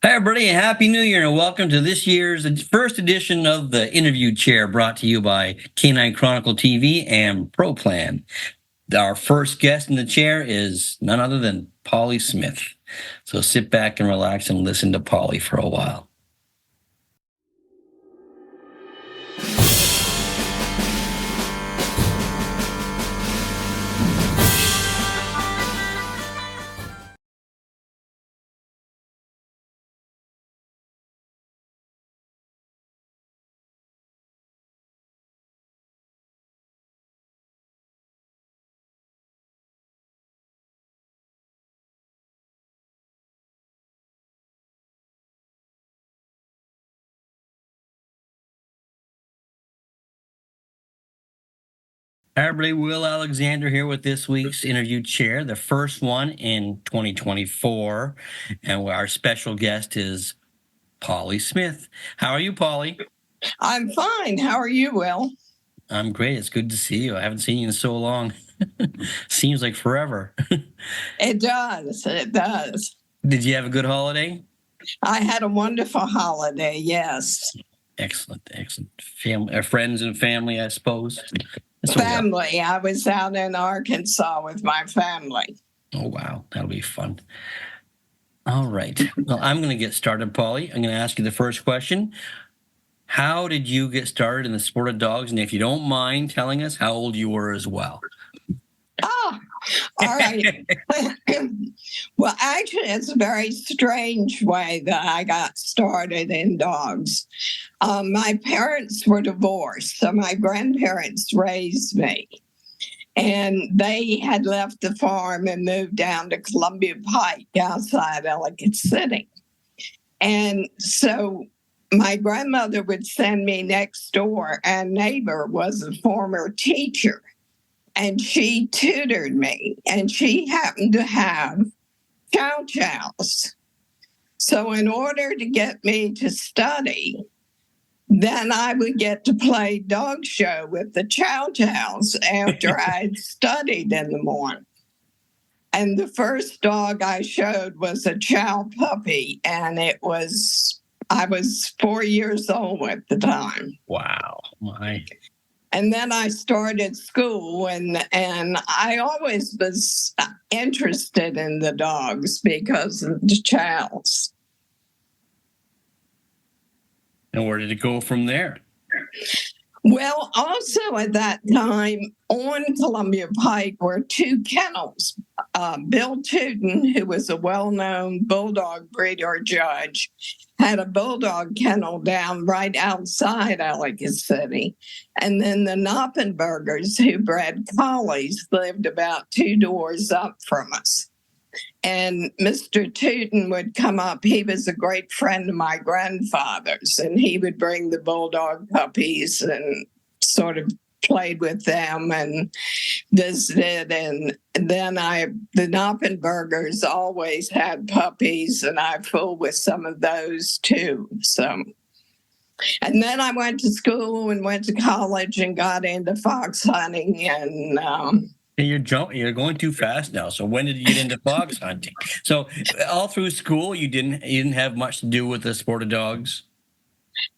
Hi, everybody, and Happy New Year, and welcome to this year's first edition of the Interview Chair, brought to you by Canine Chronicle TV and ProPlan. Our first guest in the chair is none other than Polly Smith. So sit back and relax and listen to Polly for a while. Hi, everybody, Will Alexander here with this week's Interview Chair, the first one in 2024. And our special guest is Polly Smith. How are you, Polly? I'm fine. How are you, Will? I'm great. It's good to see you. I haven't seen you in so long. Seems like forever. It does. It does. Did you have a good holiday? I had a wonderful holiday, yes. Excellent, excellent. Family, friends and family, I suppose. Family. I was out in Arkansas with my family. Oh, wow. That'll be fun. All right. Well, I'm going to get started, Polly. I'm going to ask you the first question. How did you get started in the sport of dogs? And if you don't mind telling us how old you were as well. Oh, all right. Well, actually, it's a very strange way that I got started in dogs. My parents were divorced, so my grandparents raised me. And they had left the farm and moved down to Columbia Pike outside Ellicott City. And so my grandmother would send me next door, and neighbor was a former teacher. And she tutored me, and she happened to have chow chows. So in order to get me to study, then I would get to play dog show with the chow chows after I'd studied in the morning. And the first dog I showed was a chow puppy, and I was 4 years old at the time. Wow. My. And then I started school, and I always was interested in the dogs because of the chows. And where did it go from there? Well, also at that time on Columbia Pike were two kennels. Bill Tootin, who was a well-known bulldog breeder judge, had a bulldog kennel down right outside Ellicott City. And then the Knoppenbergers, who bred collies, lived about 2 doors up from us. And Mr. Tootin would come up. He was a great friend of my grandfather's, and he would bring the bulldog puppies and sort of played with them and visited. And then the Knoppenbergers always had puppies, and I fooled with some of those too. So, and then I went to school and went to college and got into fox hunting and. You're going too fast now. So when did you get into fox hunting? So all through school, you didn't have much to do with the sport of dogs?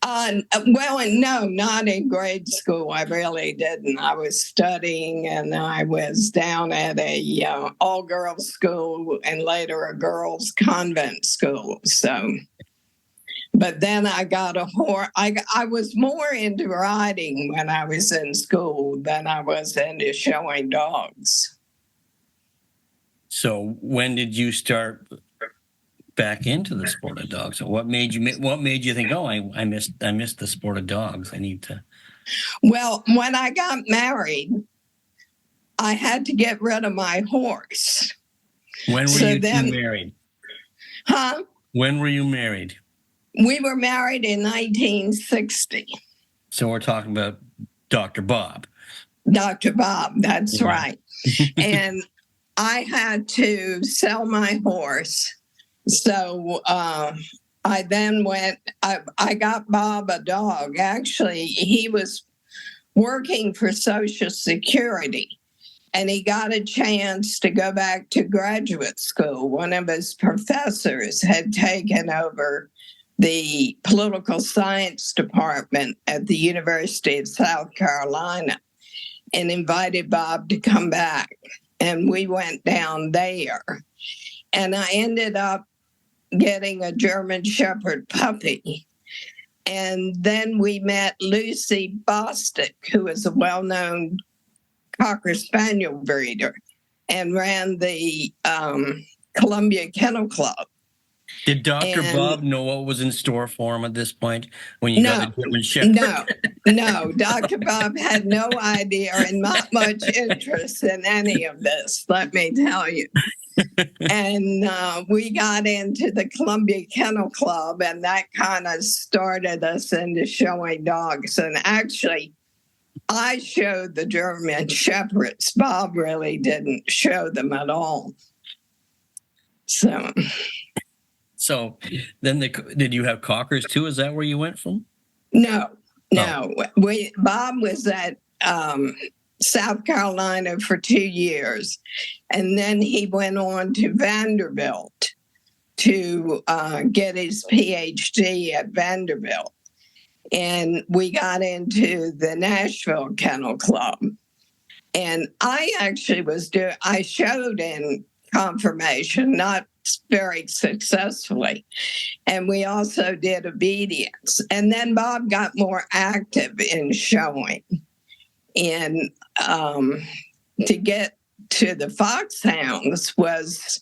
Well, no, not in grade school. I really didn't. I was studying, and I was down at a all-girls school and later a girls' convent school. So, but then I got a horse. I was more into riding when I was in school than I was into showing dogs. So when did you start back into the sport of dogs? So what made you think, oh, I missed the sport of dogs. I need to. Well, when I got married, I had to get rid of my horse. When were you married? Huh? When were you married? We were married in 1960. So we're talking about Dr. Bob. Dr. Bob, that's right. And I had to sell my horse. So I then I got Bob a dog. Actually, he was working for Social Security. and he got a chance to go back to graduate school. One of his professors had taken over the political science department at the University of South Carolina and invited Bob to come back. And we went down there. And I ended up getting a German Shepherd puppy. And then we met Lucy Bostick, who is a well-known Cocker Spaniel breeder and ran the Columbia Kennel Club. Did Dr. Bob know what was in store for him at this point when you got the German Shepherd? No. Dr. Bob had no idea and not much interest in any of this, let me tell you. And we got into the Columbia Kennel Club, and that kind of started us into showing dogs. And actually, I showed the German Shepherds. Bob really didn't show them at all. So then did you have Cockers too? Is that where you went from? No. Bob was at South Carolina for 2 years, and then he went on to Vanderbilt to get his PhD at Vanderbilt. And we got into the Nashville Kennel Club. And I actually I showed in conformation, not very successfully. And we also did obedience. And then Bob got more active in showing. And to get to the Foxhounds was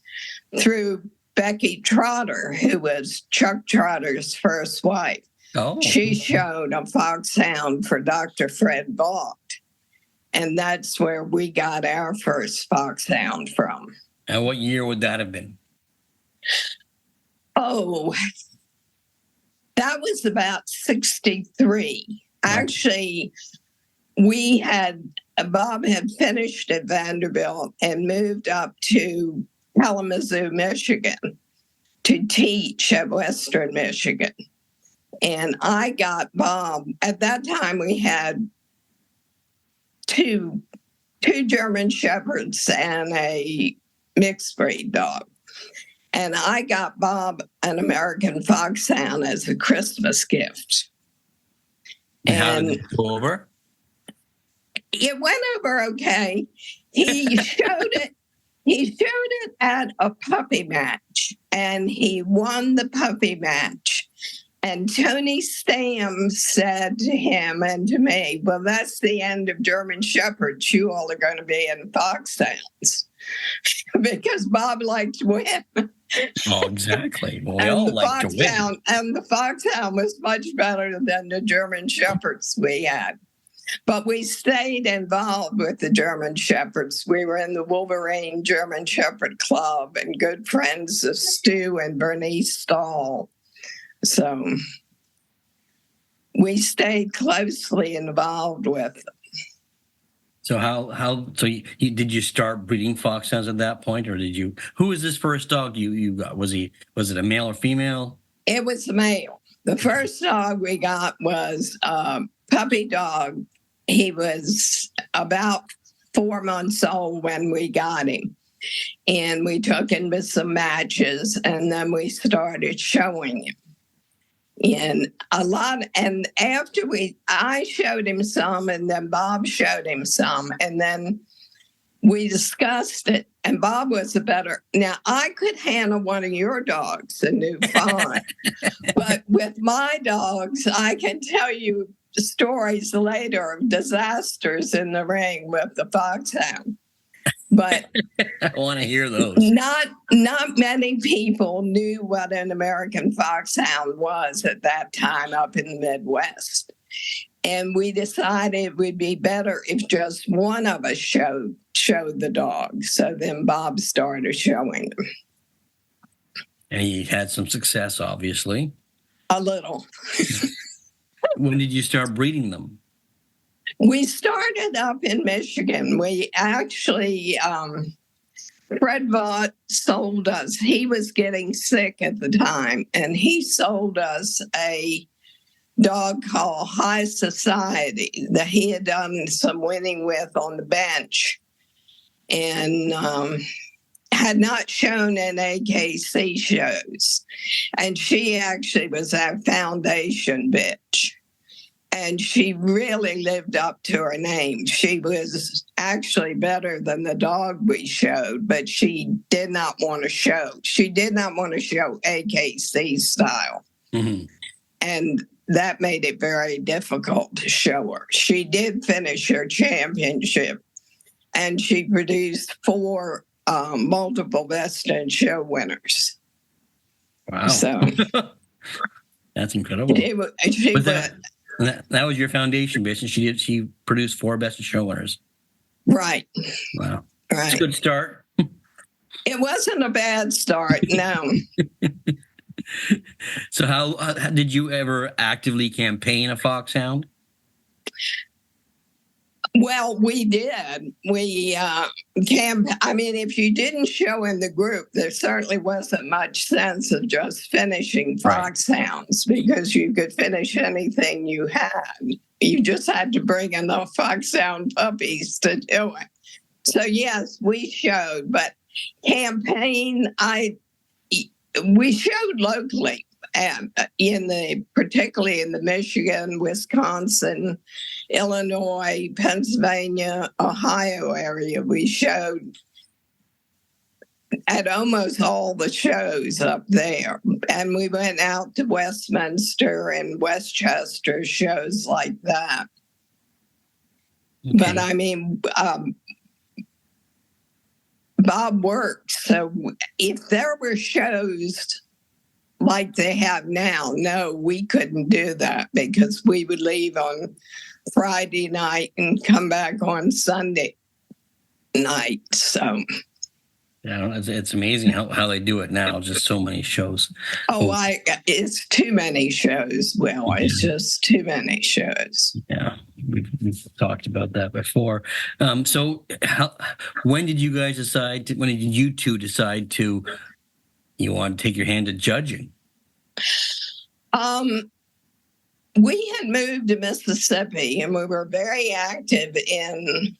through Becky Trotter, who was Chuck Trotter's first wife. Oh. She showed a Foxhound for Dr. Fred Vaught. And that's where we got our first Foxhound from. And what year would that have been? Oh, that was about 63. Actually, Bob had finished at Vanderbilt and moved up to Kalamazoo, Michigan to teach at Western Michigan. And I got Bob. At that time, we had two German Shepherds and a mixed breed dog. And I got Bob an American Foxhound as a Christmas gift. And how did it go over? It went over okay. He showed it. He showed it at a puppy match, and he won the puppy match. And Tony Stam said to him and to me, well, that's the end of German Shepherds. You all are going to be in Foxhounds. Because Bob liked to win. Oh, exactly. Well, we all like to win. And the Foxhound was much better than the German Shepherds we had. But we stayed involved with the German Shepherds. We were in the Wolverine German Shepherd Club and good friends of Stu and Bernice Stahl. So we stayed closely involved with them. So did you start breeding Foxhounds at that point, or who was this first dog you got? Was it a male or female? It was a male. The first dog we got was a puppy dog. He was about 4 months old when we got him. And we took him to some matches, and then we started showing him. And after I showed him some, and then Bob showed him some, and then we discussed it. And Bob was now I could handle one of your dogs, a new fawn, but with my dogs, I can tell you stories later of disasters in the ring with the Foxhound. But I want to hear those. Not many people knew what an American Foxhound was at that time up in the Midwest. And we decided it would be better if just one of us showed the dog. So then Bob started showing them. And he had some success, obviously. A little. When did you start breeding them? We started up in Michigan. We actually, Fred Vaught sold us. He was getting sick at the time, and he sold us a dog called High Society that he had done some winning with on the bench. and had not shown in AKC shows. And she actually was our foundation bitch. And she really lived up to her name. She was actually better than the dog we showed, but she did not want to show. She did not want to show AKC style. Mm-hmm. And that made it very difficult to show her. She did finish her championship, and she produced 4 multiple best in show winners. Wow. So that's incredible. That was your foundation bitch, and she produced 4 best in show winners. Right. Wow. Right. It's a good start. It wasn't a bad start, no. So how did you ever actively campaign a foxhound? Well, we did. We I mean, if you didn't show in the group, there certainly wasn't much sense of just finishing foxhounds, because you could finish anything you had. You just had to bring enough foxhound puppies to do it. So yes, we showed, but campaign, we showed locally. Particularly in the Michigan, Wisconsin, Illinois, Pennsylvania, Ohio area, we showed at almost all the shows up there. And we went out to Westminster and Westchester, shows like that. Okay. But I mean, Bob worked. So if there were shows like they have now, no, we couldn't do that, because we would leave on Friday night and come back on Sunday night. So yeah, it's amazing how they do it now. Just so many shows. It's too many shows. Well, it's just too many shows. Yeah, we've talked about that before. So when did you guys decide when did you two decide you want to take your hand to judging? We had moved to Mississippi, and we were very active in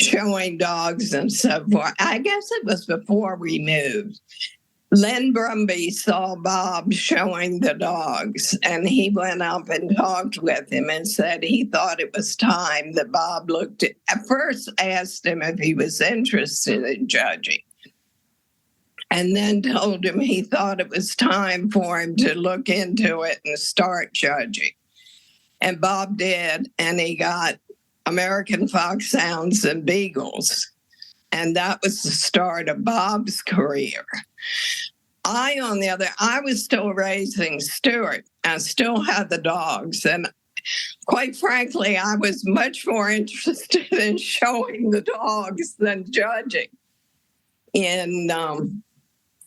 showing dogs and so forth. I guess it was before we moved. Len Brumby saw Bob showing the dogs, and he went up and talked with him and said he thought it was time that Bob at first asked him if he was interested in judging, and then told him he thought it was time for him to look into it and start judging. And Bob did, and he got American Foxhounds and Beagles. And that was the start of Bob's career. I was still raising Stuart. I still had the dogs. And quite frankly, I was much more interested in showing the dogs than judging. And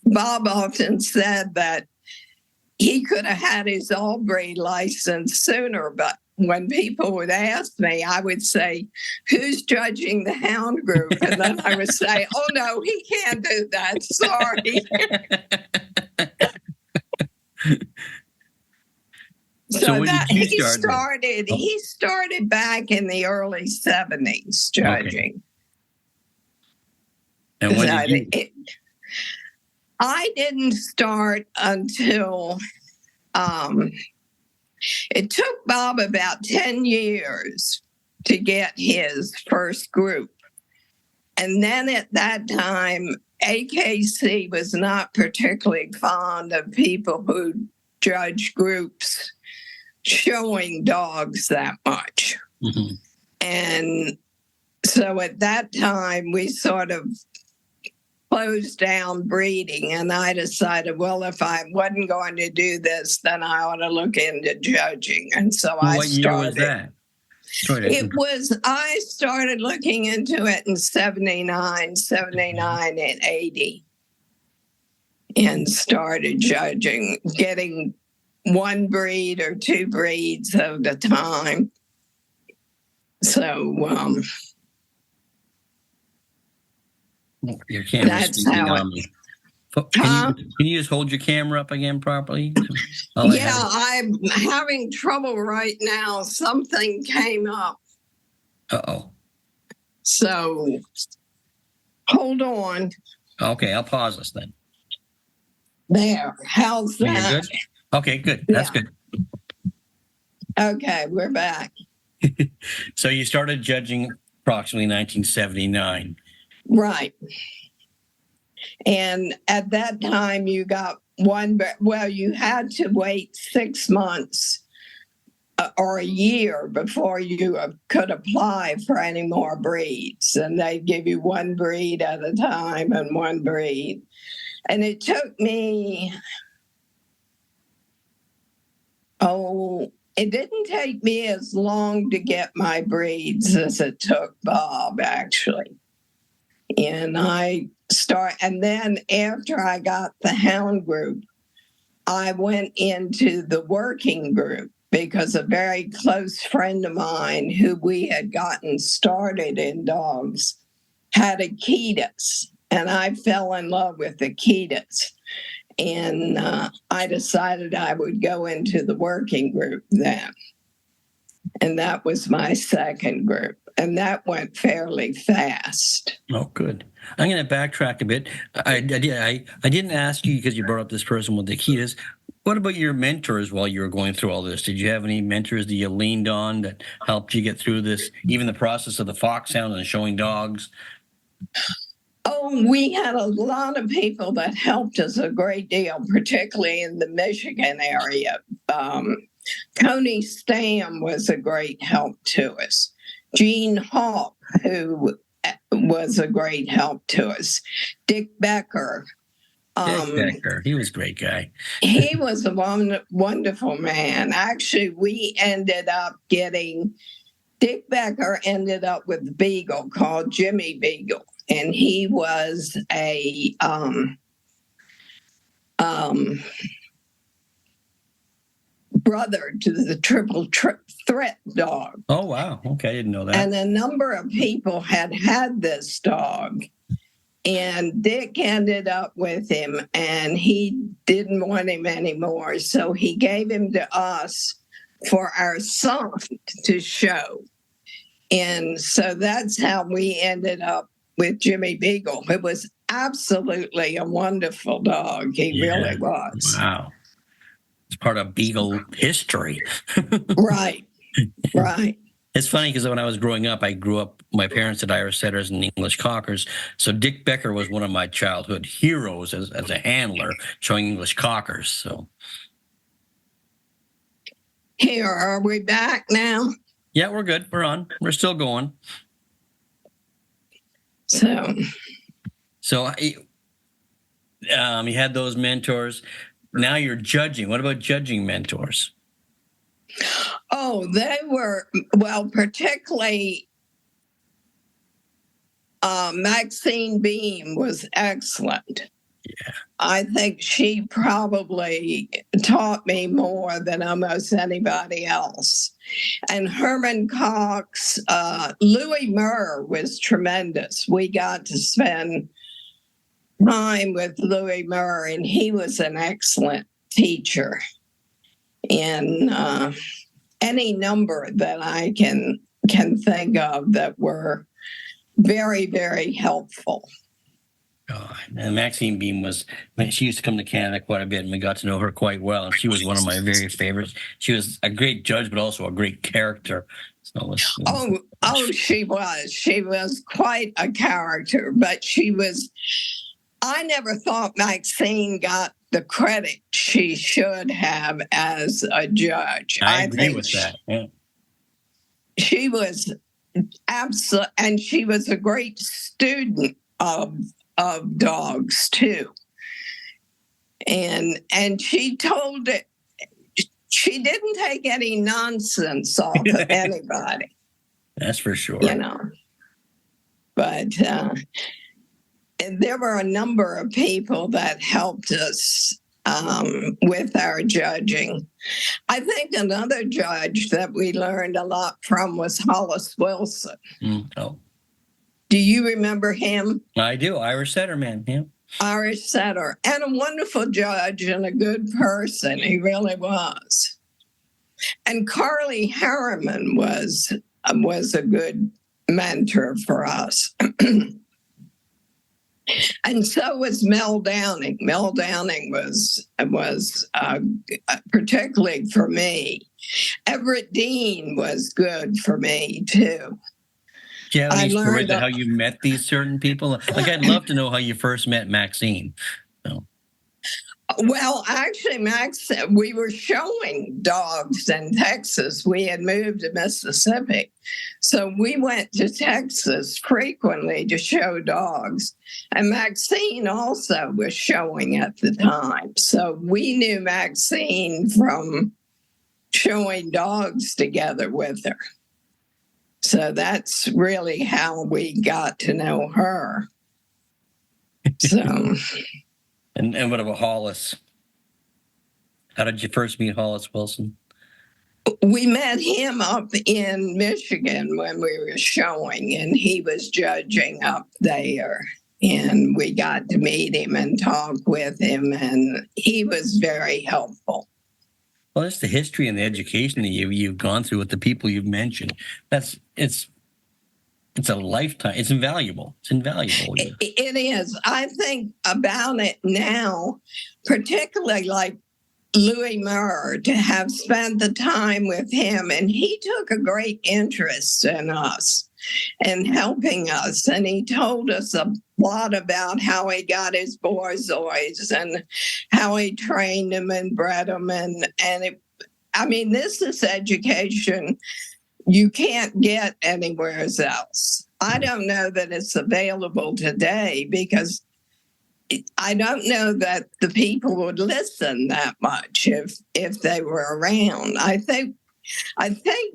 Bob often said that he could have had his all-breed license sooner, but when people would ask me, I would say, "Who's judging the hound group?" And then I would say, "Oh, no, he can't do that. Sorry." So when did you start? He started back in the early 70s judging. Okay. And when did you? I didn't start until it took Bob about 10 years to get his first group. And then at that time, AKC was not particularly fond of people who judge groups showing dogs that much. Mm-hmm. And so at that time, we sort of closed down breeding, and I decided, well, if I wasn't going to do this, then I ought to look into judging. And so I started. What year was that? I started looking into it in 79 and 80, and started judging, getting 1 breed or 2 breeds at a time. So, your camera's speaking on me. Can you just hold your camera up again properly? I'm having trouble right now. Something came up. Uh-oh. So hold on. Okay, I'll pause this then. There. How's You're that? good? Okay, good. That's good. Okay, we're back. So you started judging approximately 1979. Right. And at that time, you got you had to wait 6 months or a year before you could apply for any more breeds. And they'd give you one breed at a time and one breed. And it took me, it didn't take me as long to get my breeds as it took Bob, actually. And and then after I got the hound group, I went into the working group because a very close friend of mine who we had gotten started in dogs had Akitas, and I fell in love with Akitas. And I decided I would go into the working group then. And that was my second group. And that went fairly fast. Oh, good. I'm going to backtrack a bit. I didn't ask you because you brought up this person with the Akitas. What about your mentors while you were going through all this? Did you have any mentors that you leaned on that helped you get through this, even the process of the Foxhound and showing dogs? Oh, we had a lot of people that helped us a great deal, particularly in the Michigan area. Tony Stam was a great help to us. Gene Hawk, who was a great help to us. Dick Becker. He was a great guy. He was a wonderful man. Actually, Dick Becker ended up with a beagle called Jimmy Beagle. And he was a brother to the triple threat dog. Oh, wow. Okay, I didn't know that. And a number of people had this dog. And Dick ended up with him, and he didn't want him anymore. So he gave him to us for our son to show. And so that's how we ended up with Jimmy Beagle. It was absolutely a wonderful dog. He really was. Wow. It's part of Beagle history. Right. It's funny because when I was growing up, my parents had Irish setters and English cockers. So Dick Becker was one of my childhood heroes as a handler showing English cockers. So here, are we back now? Yeah, we're good. We're on. We're still going. So you had those mentors. Now you're judging. What about judging mentors? Oh, they were, particularly Maxine Beam was excellent. Yeah. I think she probably taught me more than almost anybody else. And Herman Cox, Louis Murr was tremendous. We got to spend time with Louis Murr, and he was an excellent teacher. And any number that I can think of that were very, very helpful. God. And Maxine Beam she used to come to Canada quite a bit, and we got to know her quite well. And she was one of my very favorites. She was a great judge, but also a great character. So she was. She was quite a character, but I never thought Maxine got the credit she should have as a judge. I agree with that. Yeah. She was absolute, and she was a great student of dogs too. And she told it. She didn't take any nonsense off of anybody. That's for sure. But there were a number of people that helped us with our judging. I think another judge that we learned a lot from was Hollis Wilson. Oh. Do you remember him? I do. Irish setter man. Yeah. Irish setter, and a wonderful judge and a good person. He really was. And Carly Harriman was a good mentor for us. And so was Mel Downing. Mel Downing was particularly for me. Everett Dean was good for me too. Do you have any stories of how you met these certain people? Like, I'd love to know how you first met Maxine. So. Well, actually, Max, we were showing dogs in Texas. We had moved to Mississippi. So we went to Texas frequently to show dogs. And Maxine also was showing at the time. So we knew Maxine from showing dogs together with her. So that's really how we got to know her. So... And what about Hollis? How did you first meet Hollis Wilson? We met him up in Michigan when we were showing, and he was judging up there. And we got to meet him and talk with him, and he was very helpful. Well, that's the history and the education that you've gone through with the people you've mentioned. It's a lifetime. It's invaluable. It's invaluable. It is. I think about it now, particularly like Louis Murr, to have spent the time with him. And he took a great interest in us and helping us. And he told us a lot about how he got his Borzois and how he trained them and bred them. This is education you can't get anywhere else. I don't know that it's available today because I don't know that the people would listen that much if they were around. I think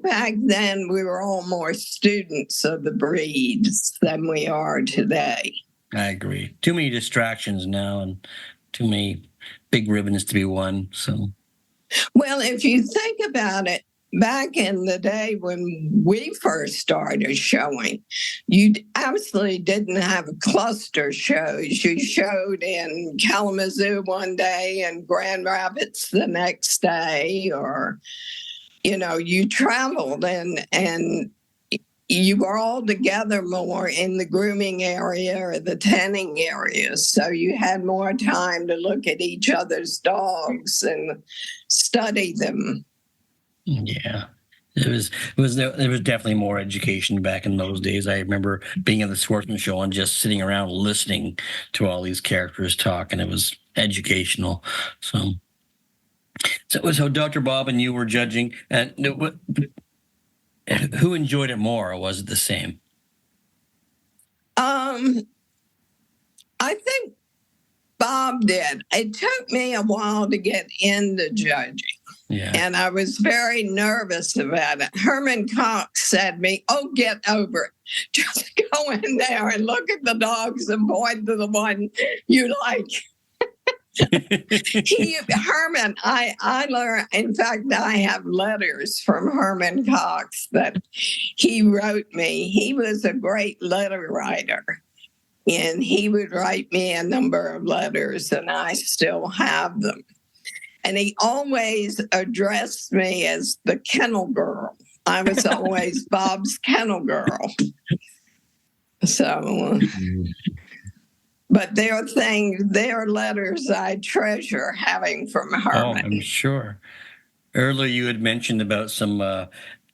back then we were all more students of the breeds than we are today. I agree. Too many distractions now and too many big ribbons to be won. So, well, if you think about it, back in the day when we first started showing, you absolutely didn't have cluster shows. You showed in Kalamazoo one day and Grand Rapids the next day, or, you traveled and you were all together more in the grooming area or the tanning area. So you had more time to look at each other's dogs and study them. Yeah, there was definitely more education back in those days. I remember being at the Sportsman Show and just sitting around listening to all these characters talk, and it was educational. So Dr. Bob and you were judging, and who enjoyed it more, or was it the same? I think Bob did. It took me a while to get into judging. Yeah. And I was very nervous about it. Herman Cox said to me, "Oh, get over it. Just go in there and look at the dogs and point to the one you like." Herman, I learned, in fact, I have letters from Herman Cox that he wrote me. He was a great letter writer. And he would write me a number of letters, and I still have them. And he always addressed me as the kennel girl. I was always Bob's kennel girl. So, but there are letters I treasure having from Herman. Oh, I'm sure. Earlier you had mentioned about some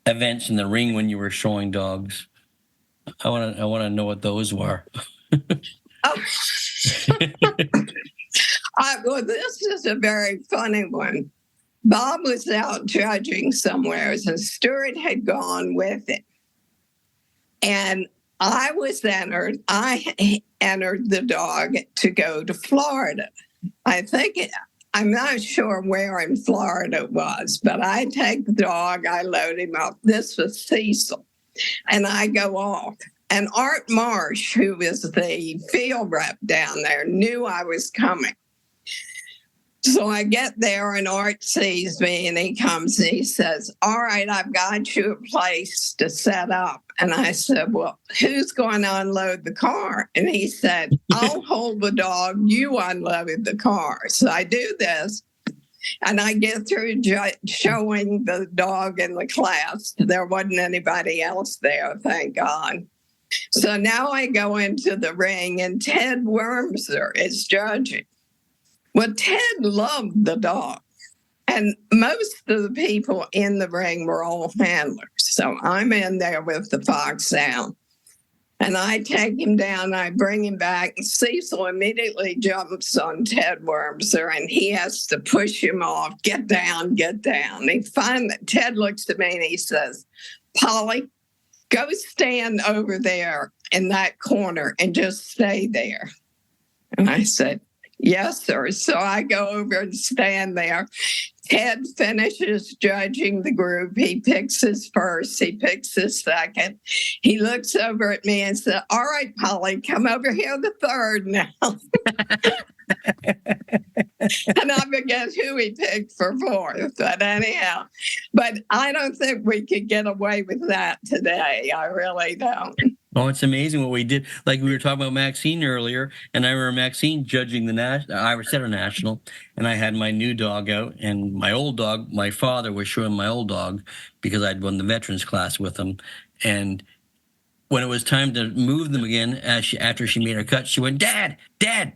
events in the ring when you were showing dogs. I want to know what those were. Oh. Well, this is a very funny one. Bob was out judging somewhere, and Stuart had gone with it. And I entered the dog to go to Florida. I'm not sure where in Florida it was, but I take the dog, I load him up. This was Cecil. And I go off. And Art Marsh, who was the field rep down there, knew I was coming. So I get there and Art sees me and he comes and he says, "All right, I've got you a place to set up." And I said, "Well, who's going to unload the car?" And he said, "I'll hold the dog. You unload the car." So I do this. And I get through showing the dog in the class. There wasn't anybody else there, thank God. So now I go into the ring and Ted Wormser is judging. Well, Ted loved the dog. And most of the people in the ring were all handlers. So I'm in there with the Foxhound. And I take him down, I bring him back. Cecil immediately jumps on Ted Wormser and he has to push him off. Get down, get down. Ted looks at me and he says, Polly, go stand over there in that corner and just stay there. And I said, yes, sir. So I go over and stand there. Ted finishes judging the group. He picks his first. He picks his second. He looks over at me and said, all right, Polly, come over here the third now. And I forget who he picked for fourth. But anyhow, I don't think we could get away with that today. I really don't. Oh, it's amazing what we did. Like we were talking about Maxine earlier, and I remember Maxine judging the Irish Setter National, and I had my new dog out, and my old dog, my father was showing my old dog because I'd won the veterans class with him. And when it was time to move them again, after she made her cut, she went, Dad,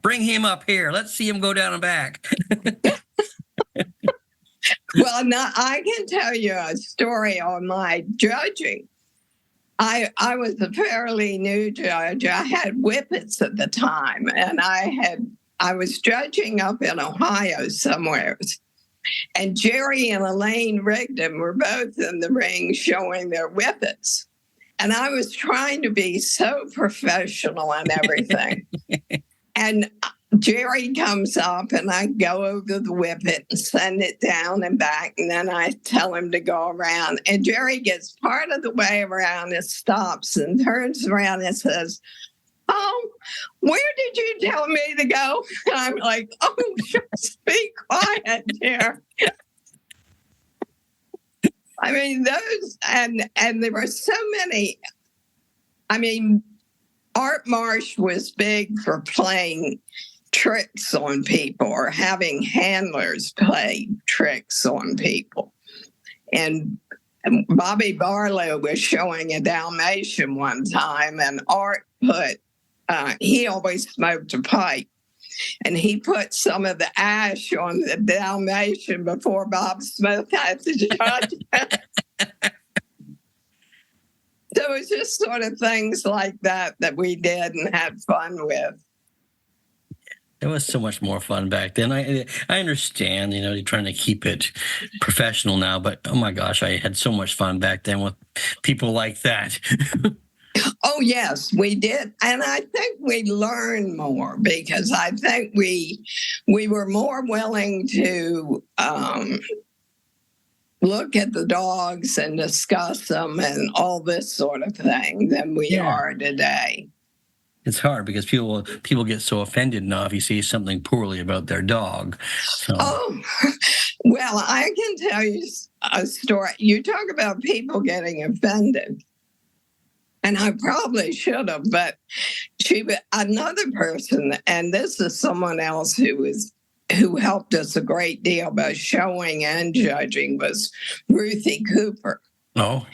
bring him up here. Let's see him go down and back. Well, now I can tell you a story on my judging. I was a fairly new judge. I had whippets at the time, and I was judging up in Ohio somewhere. And Jerry and Elaine Rigdon were both in the ring showing their whippets. And I was trying to be so professional and everything. And Jerry comes up and I go over the whippet and send it down and back. And then I tell him to go around. And Jerry gets part of the way around and stops and turns around and says, oh, where did you tell me to go? And I'm like, oh, just be quiet, Jerry. I mean, those, and there were so many. I mean, Art Marsh was big for playing tricks on people or having handlers play tricks on people. And Bobby Barlow was showing a Dalmatian one time, and Art he always smoked a pipe. And he put some of the ash on the Dalmatian before Bob Smith had to judge. So it's just sort of things like that we did and had fun with. It was so much more fun back then. I understand, you're trying to keep it professional now, but oh my gosh, I had so much fun back then with people like that. Oh, yes, we did. And I think we learned more because I think we were more willing to look at the dogs and discuss them and all this sort of thing than we are today. It's hard because people get so offended now if you say something poorly about their dog. So. Oh, well, I can tell you a story. You talk about people getting offended. And I probably should have, but another person, and this is someone else who helped us a great deal by showing and judging, was Ruthie Cooper. Oh.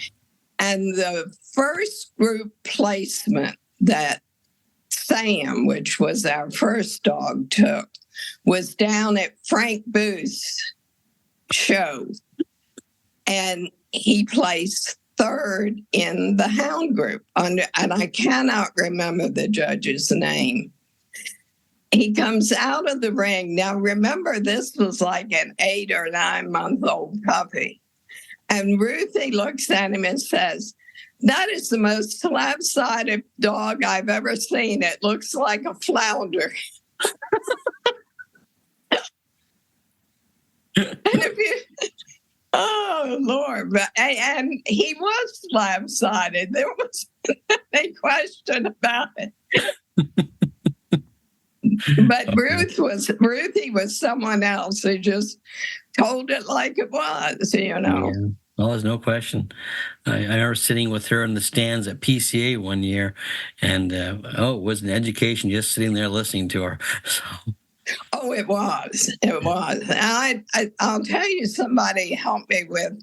And the first group placement that Sam, which was our first dog, took was down at Frank Booth's show. And he placed third in the hound group, and I cannot remember the judge's name. He comes out of the ring. Now, remember, this was like an 8 or 9 month old puppy. And Ruthie looks at him and says, that is the most slab-sided dog I've ever seen. It looks like a flounder. Oh, Lord. And he was slab-sided. There was no question about it. But Ruthie was someone else who just told it like it was, Yeah. Well, there's no question. I remember sitting with her in the stands at PCA one year, and it was an education just sitting there listening to her. So. Oh, it was. It was. I'll tell you, somebody helped me with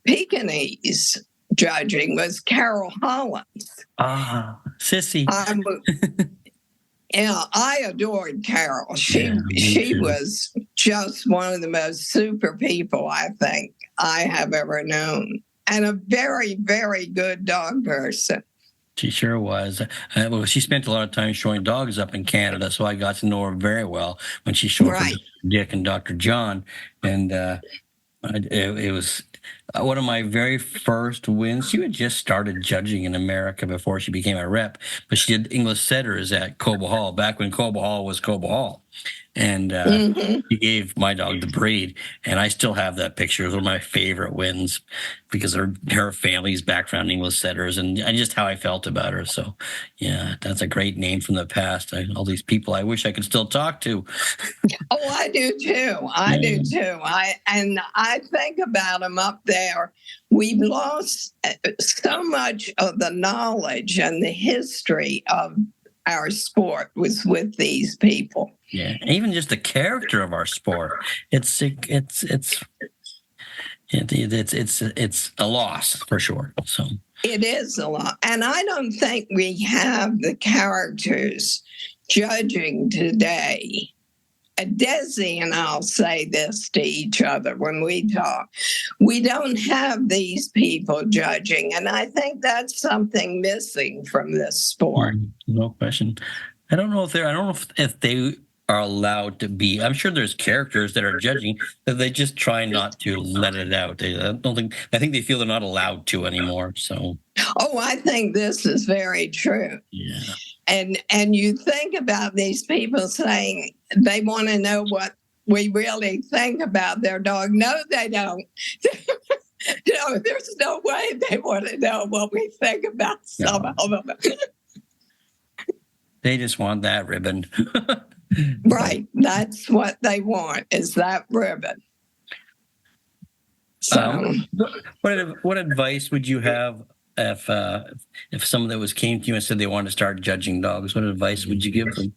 Pekingese judging was Carol Hollins. Ah, sissy. Yeah, I adored Carol. Yeah, me She too. was just one of the most super people I think I have ever known, and a very, very good dog person. She sure was. Well, she spent a lot of time showing dogs up in Canada, so I got to know her very well when she showed for Right. Dr. Dick and Dr. John. And it was one of my very first wins. She had just started judging in America before she became a rep, but she did English setters at Cobo Hall, back when Cobo Hall was Cobo Hall. And he gave my dog the breed, and I still have that picture. It was one of my favorite wins because of her family's background, English setters, and just how I felt about her. So, yeah, that's a great name from the past. All these people I wish I could still talk to. Oh, I do too. I do too. I think about them up there. We've lost so much of the knowledge and the history of our sport was with these people. Yeah, even just the character of our sport. It's a loss for sure. So it is a lot, and I don't think we have the characters judging today. Desi and I'll say this to each other when we talk. We don't have these people judging, and I think that's something missing from this sport. No question. I don't know if they are allowed to be. I'm sure there's characters that are judging that they just try not to let it out. I think they feel they're not allowed to anymore. So. Oh, I think this is very true. Yeah. And you think about these people saying they want to know what we really think about their dog. No, they don't. No, there's no way they want to know what we think about some of them. They just want that ribbon. Right. That's what they want, is that ribbon. So, what advice would you have if someone that came to you and said they wanted to start judging dogs? What advice would you give them?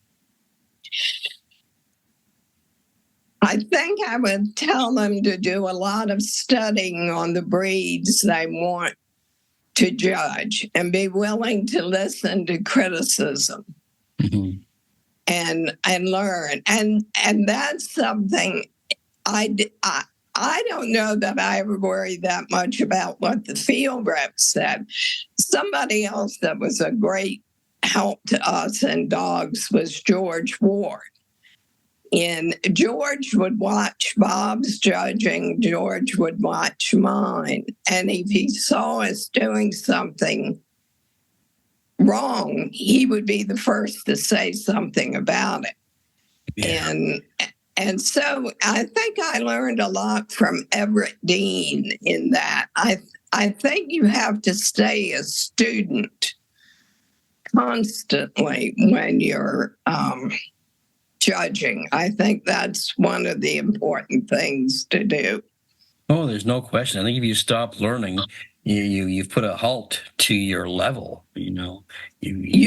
I think I would tell them to do a lot of studying on the breeds they want to judge and be willing to listen to criticism. Mm-hmm. And learn. And that's something I don't know that I ever worried that much about what the field rep said. Somebody else that was a great help to us in dogs was George Ward. And George would watch Bob's judging, George would watch mine. And if he saw us doing something wrong, he would be the first to say something about it. Yeah. And so I think I learned a lot from Everett Dean in that. I think you have to stay a student constantly when you're judging. I think that's one of the important things to do. Oh, there's no question. I think if you stop learning, you've put a halt to your level. You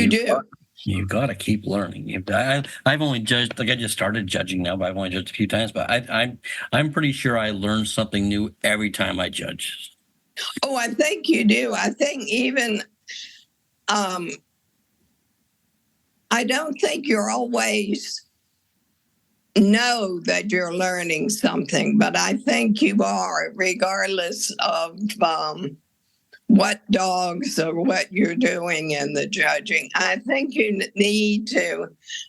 do. You've got to keep learning. I've only judged, like I just started judging now, but I've only judged a few times. But I'm pretty sure I learn something new every time I judge. Oh, I think you do. I think even I don't think you're always know that you're learning something, but I think you are, regardless of what dogs or what you're doing in the judging. I think you need to.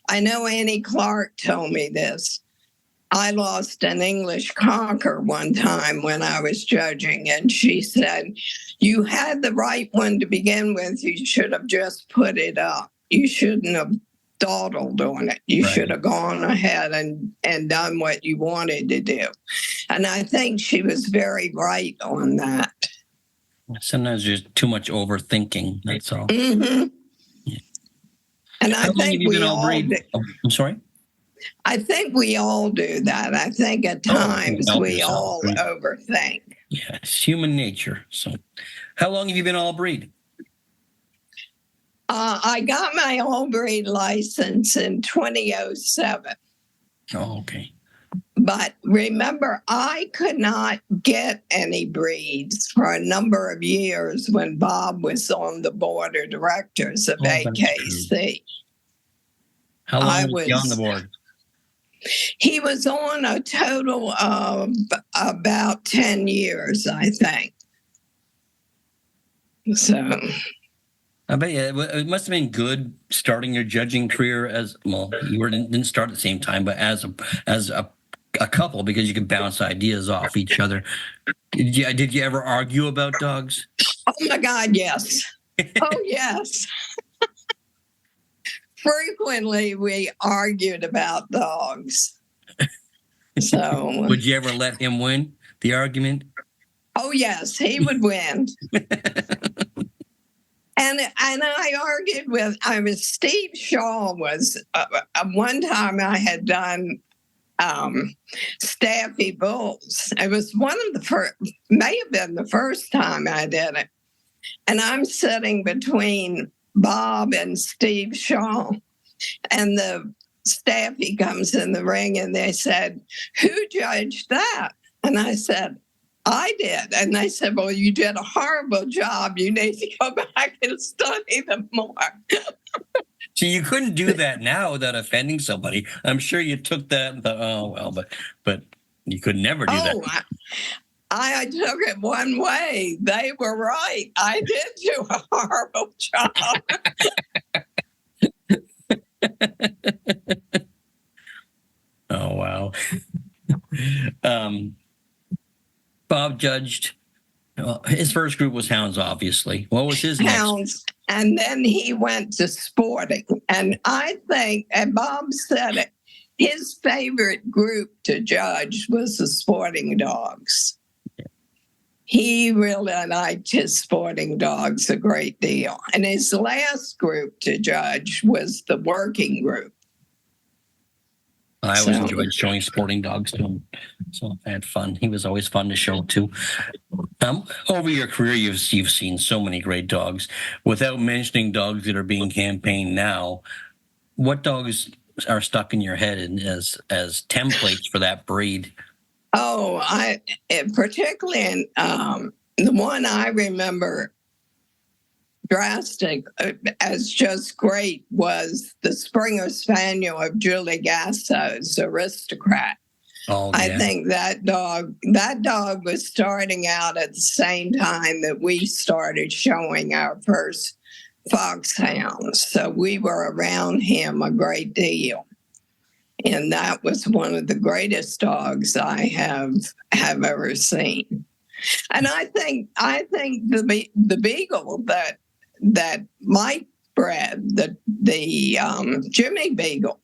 I know Annie Clark told me this. I lost an English cocker one time when I was judging, and she said, you had the right one to begin with. You should have just put it up. You shouldn't have dawdled on it. You should have gone ahead and done what you wanted to do. And I think she was very right on that. Sometimes there's too much overthinking. That's all. Mm-hmm. Yeah. And I think we all do. I'm sorry? I think we all do that. I think at times we all overthink. Yeah, it's human nature. So how long have you been all breed? I got my all breed license in 2007. Oh, okay. But remember, I could not get any breeds for a number of years when Bob was on the board of directors of AKC. How long was he on the board? He was on a total of about 10 years, I think. So I bet it must have been good starting your judging career as well. You didn't start at the same time, but as a couple, because you could bounce ideas off each other. Did you ever argue about dogs? Oh my God, yes. Oh yes. Frequently, we argued about dogs. So, would you ever let him win the argument? Oh yes, he would win. And I argued with Steve Shaw was one time I had done Staffy Bulls. It was one of the first, may have been the first time I did it. And I'm sitting between Bob and Steve Shaw, and the Staffy comes in the ring and they said, "Who judged that?" And I said, "I did." And they said, "Well, you did a horrible job. You need to go back and study them more." So you couldn't do that now without offending somebody. I'm sure you took that and thought, oh, well, but you could never do that. I took it one way. They were right. I did do a horrible job. Oh, wow. Bob judged. Well, his first group was hounds, obviously. What was his hounds? Next? And then he went to sporting. And I think, and Bob said it, his favorite group to judge was the sporting dogs. Yeah. He really liked his sporting dogs a great deal. And his last group to judge was the working group. I always enjoyed showing sporting dogs to him. So I had fun. He was always fun to show too. Over your career, you've seen so many great dogs. Without mentioning dogs that are being campaigned now, what dogs are stuck in your head as templates for that breed? Oh, particularly the one I remember drastic as just great was the Springer Spaniel of Julie Gasso's Aristocrat. Oh, yeah. I think that dog was starting out at the same time that we started showing our first foxhounds. So we were around him a great deal. And that was one of the greatest dogs I have ever seen. And I think the beagle that Mike bred, the Jimmy Beagle,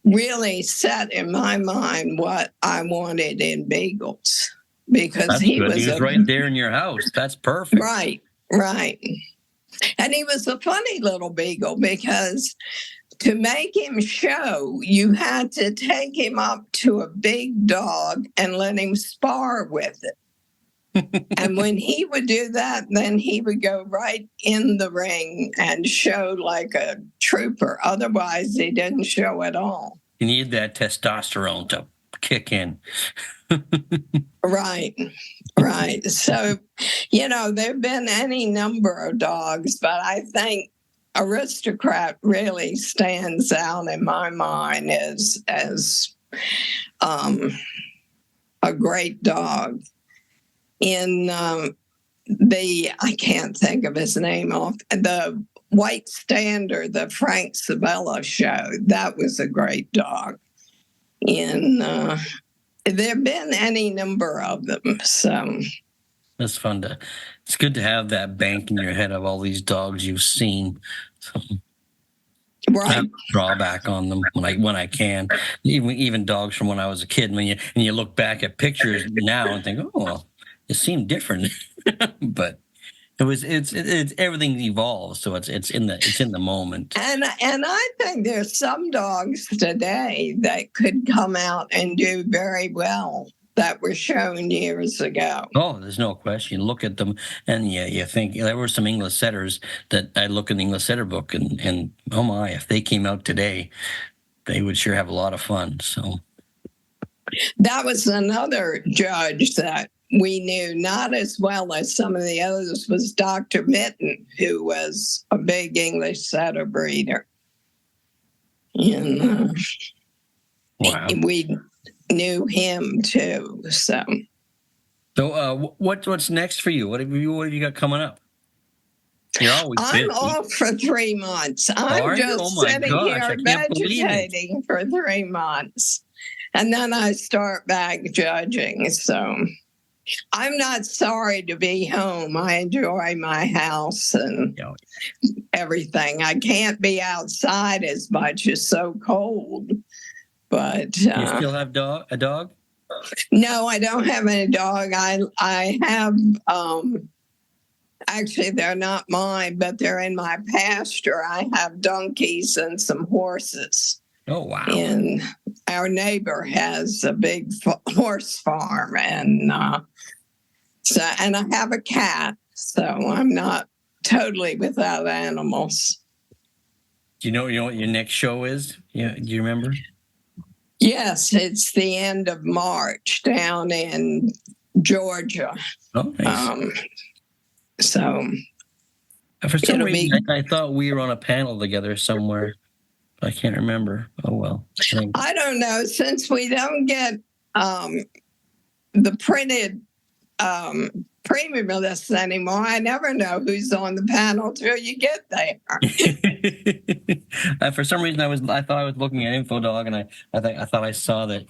really set in my mind what I wanted in beagles, because he was right there in your house. That's perfect. Right. And he was a funny little beagle, because to make him show, you had to take him up to a big dog and let him spar with it. And when he would do that, then he would go right in the ring and show like a trooper. Otherwise, he didn't show at all. You need that testosterone to kick in. Right. So, there have been any number of dogs, but I think Aristocrat really stands out in my mind as a great dog. In I can't think of his name off, the White Standard, the Frank Sabella show, that was a great dog. And there have been any number of them. So that's fun it's good to have that bank in your head of all these dogs you've seen. So right. I draw back on them when I can. Even dogs from when I was a kid. When you look back at pictures now and think, oh, well, it seemed different, but it's everything evolves, so it's in the moment. And I think there's some dogs today that could come out and do very well that were shown years ago. Oh, there's no question. Look at them, and you think there were some English setters that I look in the English setter book, and oh my, if they came out today, they would sure have a lot of fun. So that was another judge that we knew not as well as some of the others was Dr. Mitten, who was a big English setter breeder. And wow. We knew him too. So what's next for you? What have you got coming up? You're always busy. I'm off for 3 months. I'm just sitting here vegetating for 3 months. And then I start back judging. So I'm not sorry to be home. I enjoy my house and everything. I can't be outside as much. It's so cold. But you still have a dog? No, I don't have any dog. I have actually they're not mine, but they're in my pasture. I have donkeys and some horses. Oh wow. And our neighbor has a big horse farm, and and I have a cat, so I'm not totally without animals. Do you know what your next show is? Yeah, do you remember? Yes, it's the end of March down in Georgia. Oh, nice. So for some reason, I thought we were on a panel together somewhere. I can't remember. Oh well. I don't know. Since we don't get the printed premium list anymore, I never know who's on the panel till you get there. For some reason, I thought I was looking at InfoDog, and I thought I saw that.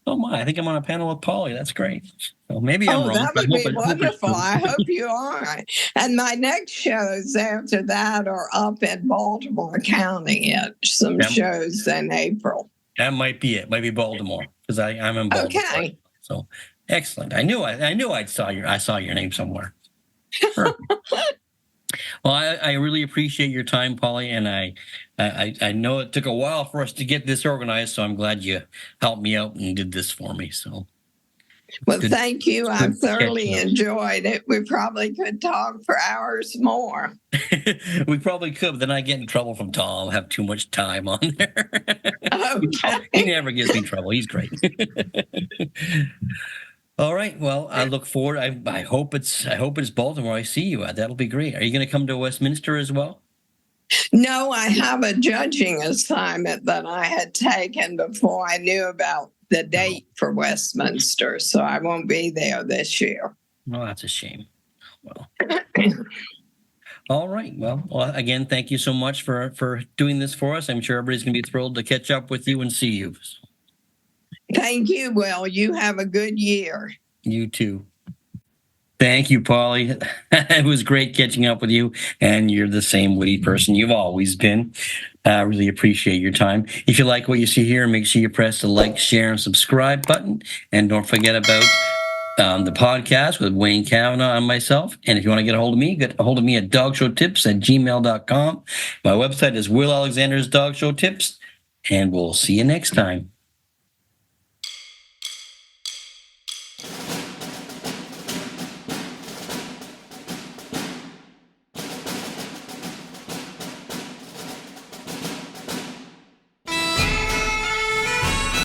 Oh my! I think I'm on a panel with Polly. That's great. So maybe I'm wrong. That would be wonderful. I hope you are. And my next shows after that are up in Baltimore County yet. Some shows in April. That might be it. Might be Baltimore because I'm in Baltimore. Okay. So excellent. I knew I saw your name somewhere. Well, I really appreciate your time, Polly, and I know it took a while for us to get this organized, so I'm glad you helped me out and did this for me. So, well, thank you. I thoroughly enjoyed it. We probably could talk for hours more. We probably could, but then I get in trouble from Tom. I have too much time on there. Okay. He never gives me trouble. He's great. All right. Well, I look forward. I hope it's Baltimore. I see you at. That'll be great. Are you going to come to Westminster as well? No, I have a judging assignment that I had taken before I knew about the date for Westminster, so I won't be there this year. Well, that's a shame. Well, all right. Well, again, thank you so much for doing this for us. I'm sure everybody's going to be thrilled to catch up with you and see you. Thank you. Well, you have a good year. You too. Thank you, Polly. It was great catching up with you, and you're the same witty person you've always been. I really appreciate your time. If you like what you see here, make sure you press the like, share, and subscribe button. And don't forget about the podcast with Wayne Kavanaugh and myself. And if you want to get a hold of me, get a hold of me at dogshowtips@gmail.com. My website is Will Alexander's Dog Show Tips, and we'll see you next time.